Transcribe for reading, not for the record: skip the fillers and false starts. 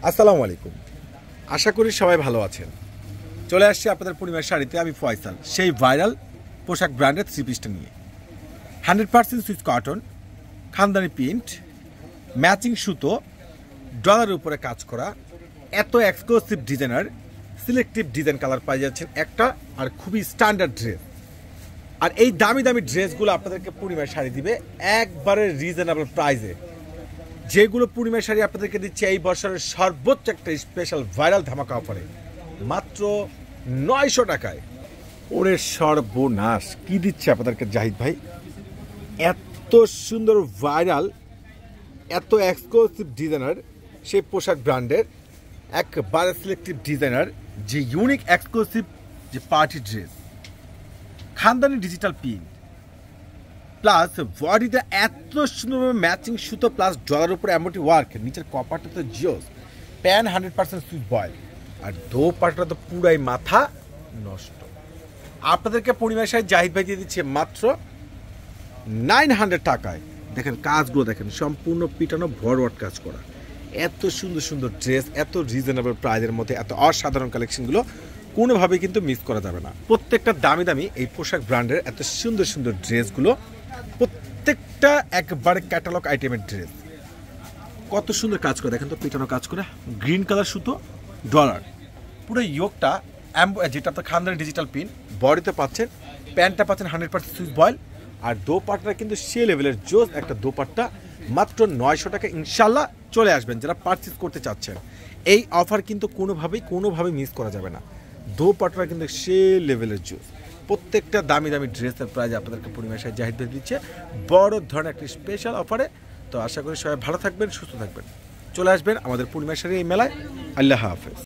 আসসালামু আলাইকুম। আশা করি সবাই ভালো আছেন। চলে আসছি আপনাদের পূর্ণিমার শাড়িতে। আমি ফয়সাল, সেই ভাইরাল পোশাক ব্র্যান্ডের থ্রি পিসটা নিয়ে। 100% সুইচ কটন, খানদানি প্রিন্ট, ম্যাচিং সুতো, ডলারের উপরে কাজ করা, এত exclusive designer, selective design colour পাই যাচ্ছেন একটা, আর খুবই স্ট্যান্ডার্ড ড্রেস। আর এই দামি দামি ড্রেসগুলো আপনাদেরকে পূর্ণিমার শাড়ি দিবে একবারে রিজনেবল প্রাইসে। যেগুলো পূর্ণিমার শাড়ি আপনাদেরকে দিচ্ছে এই বছরের সর্বোচ্চ একটা স্পেশাল ভাইরাল ধামাকা অফারে, মাত্র 900 টাকায়। ওরে সর্বনাশ, কি দিচ্ছে আপনাদেরকে জাহিদ ভাই! এত সুন্দর ভাইরাল, এত এক্সক্লুসিভ ডিজাইনার সেই পোশাক ব্র্যান্ডের একবারে সিলেক্টিভ ডিজাইনার, যে ইউনিক এক্সক্লুসিভ যে পার্টি ড্রেস, খানদানি ডিজিটাল প্রিন্ট প্লাস বডিটা এত সুন্দরভাবে ম্যাচিং সুতো প্লাস ডলার উপরে এমব্রয়ডারি ওয়ার্ক, নিচের কপারটা তো জিওস, প্যান 100% সুইচ বয়েল, আর দোপাট্টা তো পুরাই মাথা নষ্ট। আপনাদেরকে পূর্ণিমার শাড়ি জাহিদ ভাই দিয়ে দিচ্ছে মাত্র 900 টাকায়। দেখেন কাজগুলো, দেখেন সম্পূর্ণ পিটানো ভরওয়ার্ড কাজ করা, এত সুন্দর সুন্দর ড্রেস, এত রিজনেবল প্রাইসের মধ্যে এত অসাধারণ কালেকশনগুলো কোনোভাবেই কিন্তু মিস করা যাবে না। প্রত্যেকটা দামি দামি এই পোশাক ব্র্যান্ডের এত সুন্দর সুন্দর ড্রেসগুলো, প্রত্যেকটা একবারে ক্যাটালগ আইটেমের ড্রেস। কত সুন্দর কাজ করে দেখেন তো, পিটানো কাজ করে, গ্রিন কালার সুতো, ডলার, পুরো ইয়োগটা যেটা আপনার খানদানি ডিজিটাল পিন, বডিতে পাচ্ছেন, প্যান্টটা পাচ্ছেন 100% সুইচ বয়েল, আর দোপাট্টা কিন্তু সে লেভেলের জোস একটা দোপাট্টা, মাত্র 900 টাকা। ইনশাল্লাহ চলে আসবেন যারা পারচেস করতে চাচ্ছেন। এই অফার কিন্তু কোনোভাবে মিস করা যাবে না। দোপাট্টা কিন্তু সে লেভেলের জোস। প্রত্যেকটা দামি দামি ড্রেসের প্রাইস আপনাদেরকে পূর্ণিমার শাড়ি জাহিদ ভাই দিচ্ছে বড় ধরনের একটা স্পেশাল অফারে। তো আশা করি সবাই ভালো থাকবেন, সুস্থ থাকবেন। চলে আসবেন আমাদের পূর্ণিমার শাড়ি এই মেলায়। আল্লাহ হাফেজ।